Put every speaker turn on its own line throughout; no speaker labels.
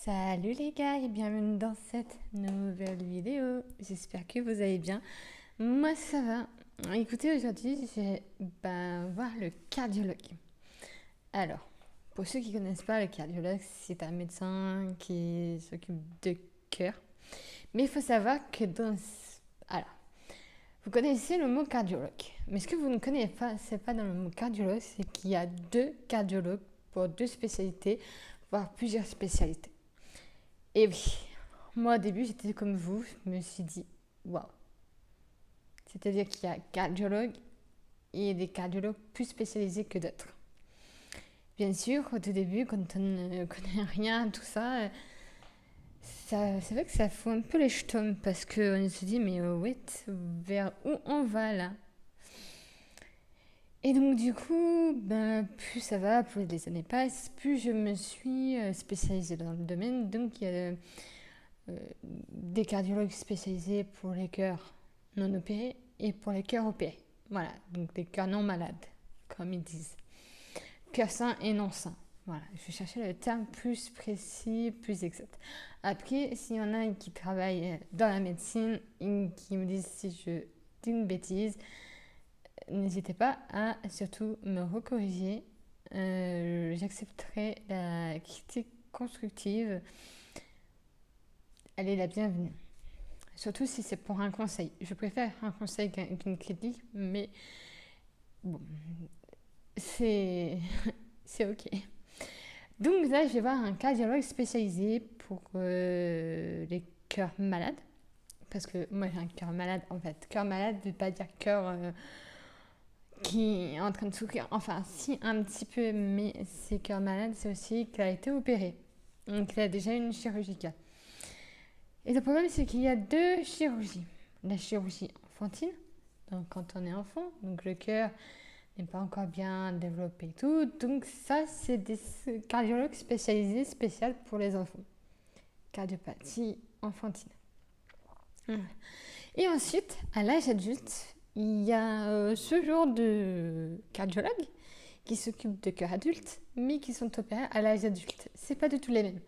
Salut les gars et bienvenue dans cette nouvelle vidéo. J'espère que vous allez bien. Moi ça va. Écoutez, aujourd'hui je vais voir le cardiologue. Alors, pour ceux qui ne connaissent pas, le cardiologue c'est un médecin qui s'occupe de cœur. Mais il faut savoir que Alors, vous connaissez le mot cardiologue. Mais ce que vous ne connaissez pas, c'est pas dans le mot cardiologue, c'est qu'il y a deux cardiologues pour deux spécialités, voire plusieurs spécialités. Et oui, moi au début j'étais comme vous, je me suis dit waouh. C'est-à-dire qu'il y a cardiologues et des cardiologues plus spécialisés que d'autres. Bien sûr, au tout début, quand on ne connaît rien, tout ça, c'est vrai que ça fout un peu les jetons parce qu'on se dit mais wait, vers où on va là? Et donc du coup, plus ça va, plus les années passent, plus je me suis spécialisée dans le domaine. Donc il y a des cardiologues spécialisés pour les cœurs non opérés et pour les cœurs opérés. Voilà, donc des cœurs non malades, comme ils disent. Cœurs sains et non sains. Voilà, je vais chercher le terme plus précis, plus exact. Après, s'il y en a qui travaillent dans la médecine et qui me disent si je dis une bêtise, n'hésitez pas à surtout me recorriger. J'accepterai la critique constructive. Elle est la bienvenue. Surtout si c'est pour un conseil. Je préfère un conseil qu'une critique, mais bon, c'est ok. Donc là, je vais voir un cardiologue spécialisé pour les cœurs malades. Parce que moi, j'ai un cœur malade, en fait. Cœur malade ne veut pas dire cœur qui est en train de souffrir. Enfin, si, un petit peu, mais c'est cœur malade, c'est aussi qu'il a été opéré. Donc, il a déjà une chirurgie. Et le problème, c'est qu'il y a deux chirurgies. La chirurgie enfantine, donc quand on est enfant, donc le cœur n'est pas encore bien développé et tout. Donc ça, c'est des cardiologues spécialisés, spéciaux pour les enfants. Cardiopathie enfantine. Et ensuite, à l'âge adulte, il y a ce genre de cardiologues qui s'occupent de cœur adulte, mais qui sont opérés à l'âge adulte. C'est pas du tout les mêmes.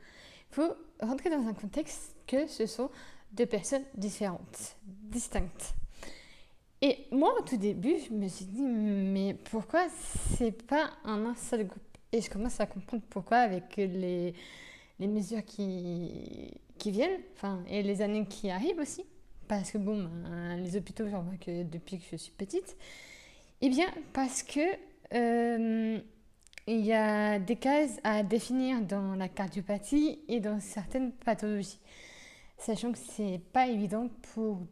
Il faut rentrer dans un contexte que ce sont deux personnes différentes, distinctes. Et moi, au tout début, je me suis dit, mais pourquoi c'est pas un seul groupe? Et je commence à comprendre pourquoi avec les mesures qui viennent, et les années qui arrivent aussi. Parce que bon, les hôpitaux, j'en vois que depuis que je suis petite. Eh bien, parce que il y a des cases à définir dans la cardiopathie et dans certaines pathologies. Sachant que c'est pas évident pour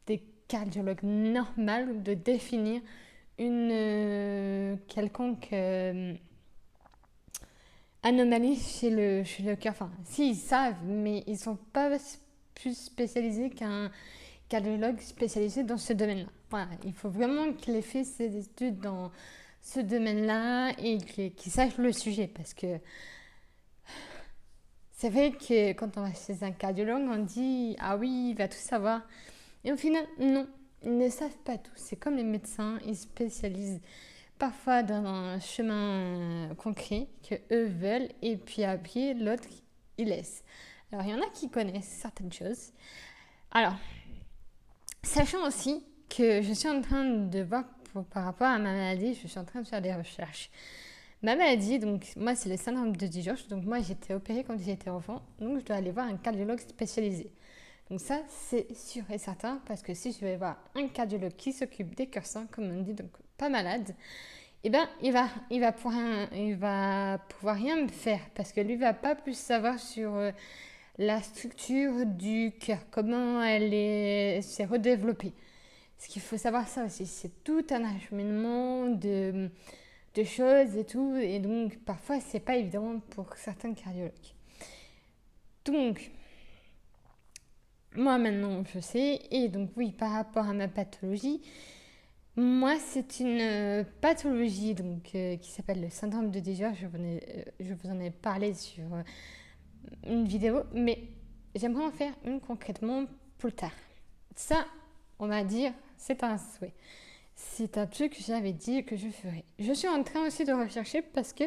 des cardiologues normaux de définir une quelconque anomalie chez le cœur. Enfin, si, ils savent, mais ils sont pas plus spécialisés qu'un cardiologue spécialisé dans ce domaine-là. Voilà, il faut vraiment qu'il ait fait ses études dans ce domaine-là et qu'il sache le sujet, parce que c'est vrai que quand on va chez un cardiologue, on dit ah oui, il va tout savoir. Et au final, non, ils ne savent pas tout. C'est comme les médecins, ils spécialisent parfois dans un chemin concret que eux veulent et puis après l'autre, il laisse. Alors il y en a qui connaissent certaines choses. Alors, sachant aussi que je suis en train de voir par rapport à ma maladie, je suis en train de faire des recherches. Ma maladie, donc moi c'est le syndrome de Digeorge, donc moi j'ai été opérée quand j'étais enfant, donc je dois aller voir un cardiologue spécialisé. Donc ça c'est sûr et certain, parce que si je vais voir un cardiologue qui s'occupe des cœurs sains, comme on dit, donc pas malade, eh ben il va pouvoir rien me faire, parce que lui va pas plus savoir sur la structure du cœur, comment s'est redéveloppée. Parce qu'il faut savoir ça aussi, c'est tout un acheminement de choses et tout, et donc parfois c'est pas évident pour certains cardiologues. Donc, moi maintenant je sais, et donc oui, par rapport à ma pathologie, moi c'est une pathologie donc, qui s'appelle le syndrome de Digeorge, je vous en ai parlé sur une vidéo, mais j'aimerais en faire une concrètement plus tard. Ça, on va dire, c'est un souhait. C'est un truc que j'avais dit que je ferais. Je suis en train aussi de rechercher parce que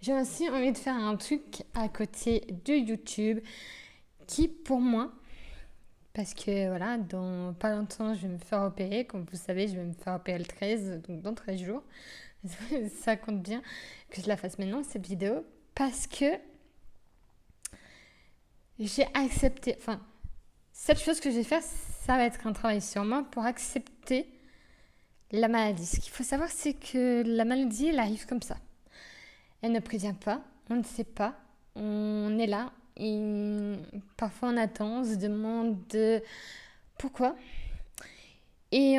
j'ai aussi envie de faire un truc à côté de YouTube qui, pour moi, parce que voilà, dans pas longtemps, je vais me faire opérer. Comme vous savez, je vais me faire opérer le 13, donc dans 13 jours. Ça compte bien que je la fasse maintenant, cette vidéo, parce que j'ai accepté, enfin, cette chose que je vais faire, ça va être un travail sur moi pour accepter la maladie. Ce qu'il faut savoir, c'est que la maladie, elle arrive comme ça. Elle ne prévient pas, on ne sait pas, on est là, et parfois on attend, on se demande pourquoi. Et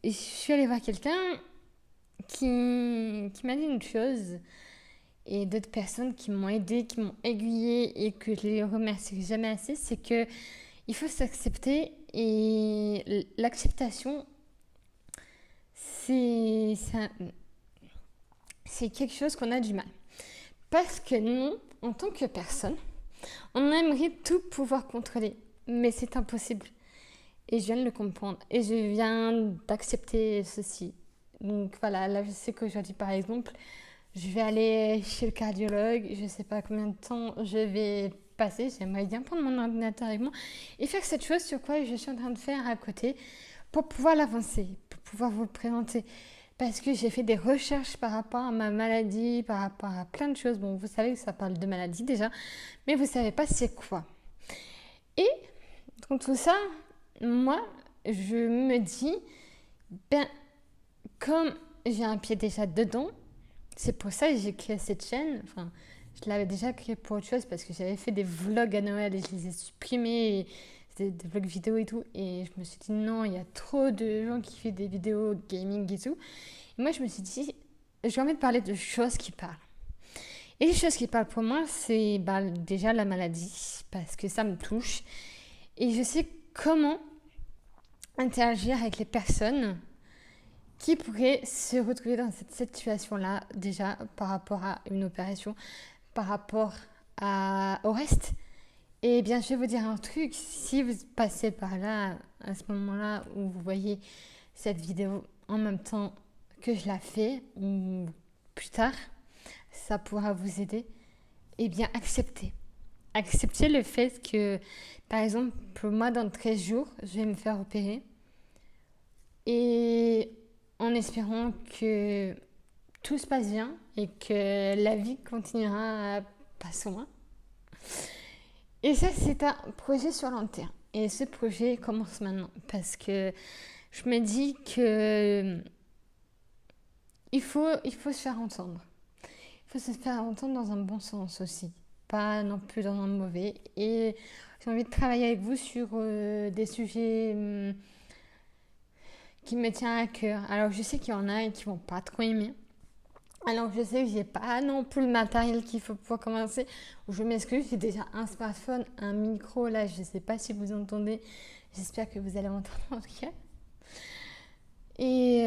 je suis allée voir quelqu'un qui m'a dit une chose, et d'autres personnes qui m'ont aidée, qui m'ont aiguillée et que je les remercie jamais assez, c'est que il faut s'accepter, et l'acceptation, c'est quelque chose qu'on a du mal. Parce que nous, en tant que personne, on aimerait tout pouvoir contrôler, mais c'est impossible. Et je viens de le comprendre, et je viens d'accepter ceci. Donc voilà, là je sais qu'aujourd'hui par exemple, je vais aller chez le cardiologue, je ne sais pas combien de temps je vais passer, j'aimerais bien prendre mon ordinateur avec moi et faire cette chose sur quoi je suis en train de faire à côté pour pouvoir l'avancer, pour pouvoir vous le présenter. Parce que j'ai fait des recherches par rapport à ma maladie, par rapport à plein de choses. Bon, vous savez que ça parle de maladie déjà, mais vous ne savez pas c'est quoi. Et dans tout ça, moi, je me dis, comme j'ai un pied déjà dedans, c'est pour ça que j'ai créé cette chaîne. Enfin, je l'avais déjà créée pour autre chose parce que j'avais fait des vlogs à Noël et je les ai supprimés. C'était des vlogs vidéo et tout. Et je me suis dit non, il y a trop de gens qui font des vidéos gaming et tout. Et moi, je me suis dit, j'ai envie de parler de choses qui parlent. Et les choses qui parlent pour moi, c'est déjà la maladie parce que ça me touche. Et je sais comment interagir avec les personnes qui pourrait se retrouver dans cette situation-là, déjà par rapport à une opération, par rapport au reste. Et bien, je vais vous dire un truc, si vous passez par là, à ce moment-là où vous voyez cette vidéo en même temps que je la fais, ou plus tard, ça pourra vous aider. Eh bien, acceptez. Acceptez le fait que, par exemple, pour moi, dans 13 jours, je vais me faire opérer. Et en espérant que tout se passe bien et que la vie continuera à passer loin. Et ça, c'est un projet sur long terme. Et ce projet commence maintenant parce que je me dis que il faut se faire entendre. Il faut se faire entendre dans un bon sens aussi, pas non plus dans un mauvais. Et j'ai envie de travailler avec vous sur des sujets qui me tient à cœur. Alors je sais qu'il y en a qui vont pas trop aimer. Alors je sais que j'ai pas non plus le matériel qu'il faut pour commencer. Je m'excuse, j'ai déjà un smartphone, un micro là, je sais pas si vous entendez. J'espère que vous allez m'entendre en tout cas. Et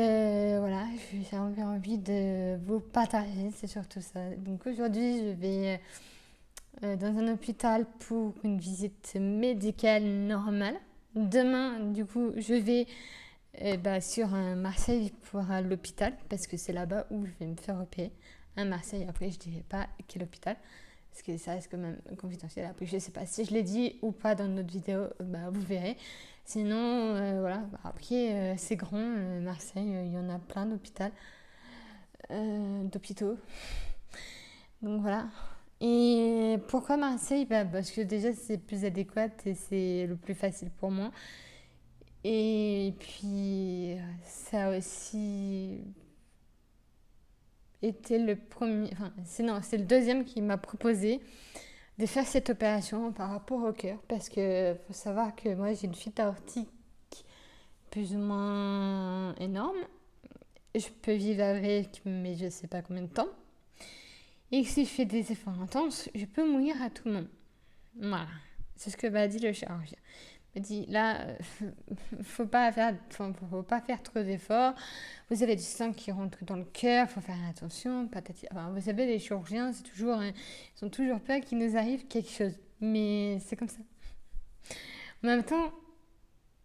voilà, j'ai envie de vous partager, c'est surtout ça. Donc aujourd'hui, je vais dans un hôpital pour une visite médicale normale. Demain, du coup, je vais sur Marseille pour l'hôpital parce que c'est là-bas où je vais me faire opérer. À Marseille, après je ne dirai pas quel hôpital parce que ça reste quand même confidentiel. Après je ne sais pas si je l'ai dit ou pas dans notre vidéo, vous verrez. Sinon, voilà. Après c'est grand, Marseille, il y en a plein d'hôpitaux. Donc voilà. Et pourquoi Marseille? Parce que déjà c'est plus adéquat et c'est le plus facile pour moi. Et puis, ça a aussi été le premier, c'est le deuxième qui m'a proposé de faire cette opération par rapport au cœur. Parce que faut savoir que moi, j'ai une fuite aortique plus ou moins énorme. Je peux vivre avec, mais je ne sais pas combien de temps. Et si je fais des efforts intenses, je peux mourir à tout moment. Voilà, c'est ce que m'a dit le chirurgien. Il m'a dit, là, faut pas faire trop d'efforts. Vous avez du sang qui rentre dans le cœur, faut faire attention. Vous savez, les chirurgiens, c'est toujours, ils sont toujours peur qu'il nous arrive quelque chose. Mais c'est comme ça. En même temps,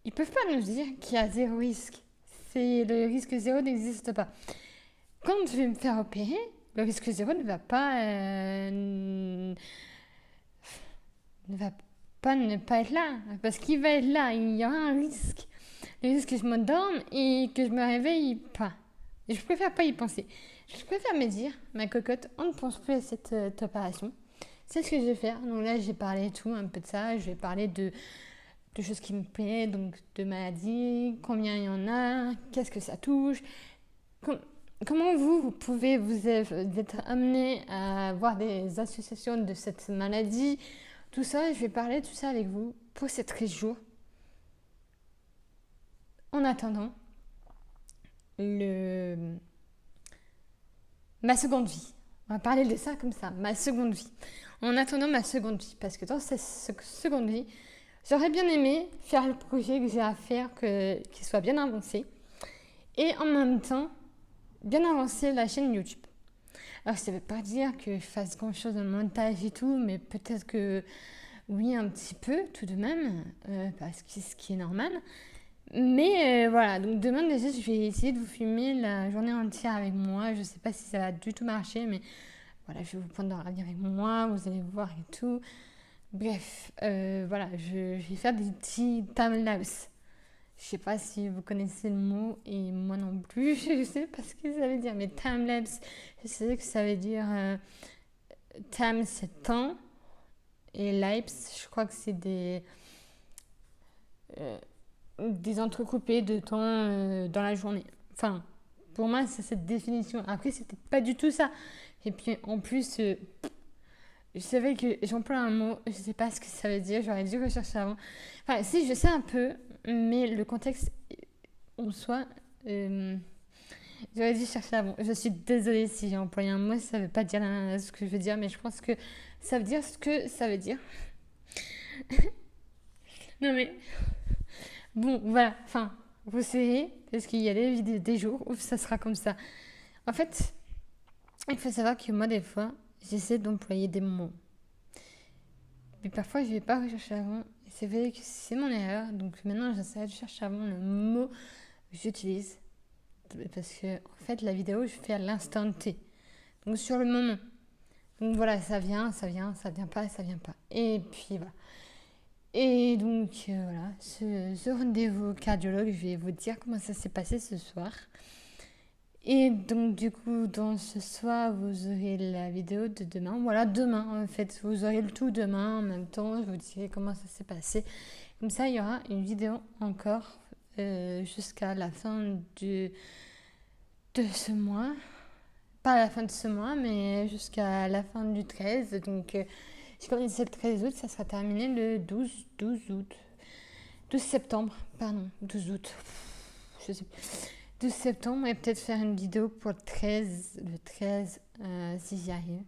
ils peuvent pas nous dire qu'il y a zéro risque. Le risque zéro n'existe pas. Quand je vais me faire opérer, Le risque zéro ne va pas ne pas être là. Parce qu'il va être là. Il y aura un risque. Le risque que je m'endorme et que je me réveille pas. Et je préfère pas y penser. Je préfère me dire, ma cocotte, on ne pense plus à cette opération. C'est ce que je vais faire. Donc là, j'ai parlé tout, un peu de ça. Je vais parler de choses qui me plaisent, donc de maladies, combien il y en a, qu'est-ce que ça touche. Comment vous pouvez vous être amené à voir des associations de cette maladie. Tout ça, je vais parler de tout ça avec vous pour ces 13 jours. En attendant, ma seconde vie. On va parler de ça comme ça, ma seconde vie. En attendant ma seconde vie, parce que dans cette seconde vie, j'aurais bien aimé faire le projet que j'ai à faire, qu'il soit bien avancé. Et en même temps, bien avancer la chaîne YouTube. Alors, ça ne veut pas dire que je fasse grand-chose dans le montage et tout, mais peut-être que oui, un petit peu tout de même, parce que ce qui est normal. Mais voilà, donc demain déjà, je vais essayer de vous filmer la journée entière avec moi. Je ne sais pas si ça va du tout marcher, mais voilà, je vais vous prendre dans la vie avec moi, vous allez voir et tout. Bref, voilà, je vais faire des petits timelapse. Je sais pas si vous connaissez le mot et moi non plus, je sais pas ce que ça veut dire, mais timelapse, je sais que ça veut dire time c'est temps et lapse, je crois que c'est des entrecoupés de temps dans la journée. Enfin, pour moi, c'est cette définition. Après, c'était pas du tout ça. Et puis en plus, je savais que j'emploie un mot, je sais pas ce que ça veut dire, j'aurais dû rechercher avant. Enfin, si, je sais un peu, mais le contexte en soi, j'aurais dû chercher avant. Je suis désolée si j'ai employé un mot, ça veut pas dire ce que je veux dire, mais je pense que ça veut dire ce que ça veut dire. Non mais, bon, voilà, enfin, vous savez, parce qu'il y a des jours où ça sera comme ça. En fait, il faut savoir que moi, des fois, j'essaie d'employer des mots. Mais parfois, je ne vais pas rechercher avant. Et c'est vrai que c'est mon erreur. Donc maintenant, j'essaie de chercher avant le mot que j'utilise. Parce que, en fait, la vidéo, je fais à l'instant T. Donc sur le moment. Donc voilà, ça vient pas, ça vient pas. Et puis voilà. Et donc voilà, ce rendez-vous cardiologue, je vais vous dire comment ça s'est passé ce soir. Et donc du coup, dans ce soir, vous aurez la vidéo de demain. Voilà, demain en fait, vous aurez le tout demain en même temps. Je vous dirai comment ça s'est passé. Comme ça, il y aura une vidéo encore jusqu'à la fin de ce mois. Pas à la fin de ce mois, mais jusqu'à la fin du 13. Donc, j'ai commencé le 13 août, ça sera terminé le 12 août. 12 septembre, pardon, 12 août. Je sais plus. 12 septembre et peut-être faire une vidéo pour le 13 si j'y arrive,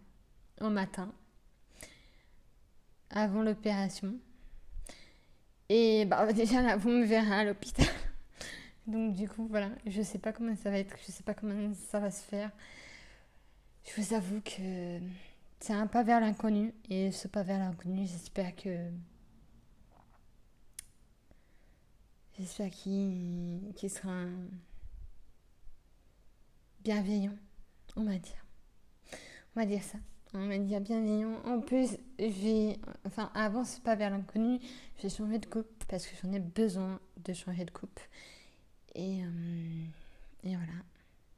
au matin, avant l'opération. Et bah déjà là, vous me verrez à l'hôpital. Donc du coup, voilà, je sais pas comment ça va être, je sais pas comment ça va se faire. Je vous avoue que c'est un pas vers l'inconnu. Et ce pas vers l'inconnu, j'espère qu'il sera bienveillant, on va dire. On va dire ça. On va dire bienveillant. En plus, avant ce pas vers l'inconnu, j'ai changé de coupe parce que j'en ai besoin de changer de coupe. Et voilà.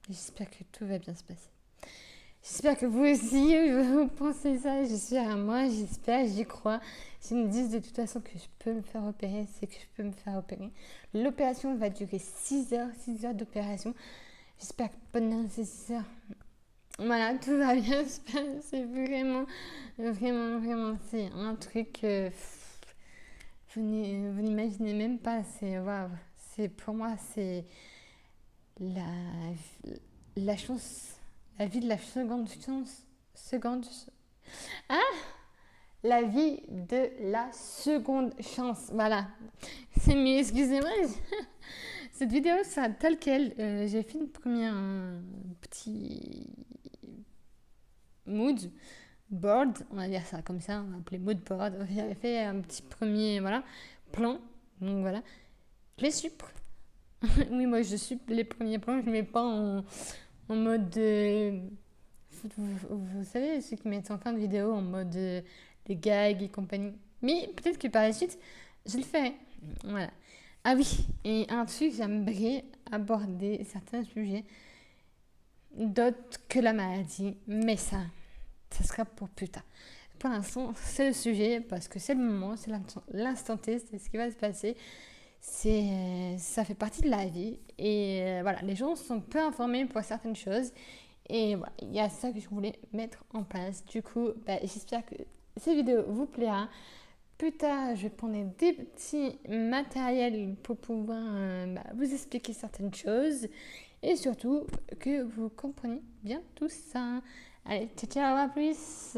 J'espère que tout va bien se passer. J'espère que vous aussi, vous pensez ça. J'espère à moi, j'espère, j'y crois. S'ils me disent de toute façon que je peux me faire opérer, c'est que je peux me faire opérer. L'opération va durer 6 heures d'opération. J'espère que pendant ces 6 heures, voilà, tout va bien se passer. C'est vraiment, c'est un truc vous n'imaginez même pas. C'est waouh. Pour moi, c'est la chance. La vie de la seconde chance. La vie de la seconde chance. Voilà. C'est mieux, excusez-moi. Cette vidéo sera telle quelle. J'ai fait une première petit mood board. On va dire ça comme ça. On va appeler mood board. J'avais fait un petit premier plan. Donc voilà. Je les supre. Oui, moi je supre les premiers plans. Je ne mets pas en mode vous savez, ceux qui mettent en fin de vidéo en mode des gags et compagnie. Mais peut-être que par la suite, je le ferai. Voilà. Ah oui, et un truc, j'aimerais aborder certains sujets, d'autres que la maladie, mais ça sera pour plus tard. Pour l'instant, c'est le sujet, parce que c'est le moment, c'est l'instant T, c'est ce qui va se passer. Ça fait partie de la vie, et voilà, les gens sont peu informés pour certaines choses, et voilà, il y a ça que je voulais mettre en place. Du coup, j'espère que cette vidéo vous plaira. Plus tard, je prendrai des petits matériels pour pouvoir vous expliquer certaines choses et surtout que vous compreniez bien tout ça. Allez, ciao, ciao, à plus!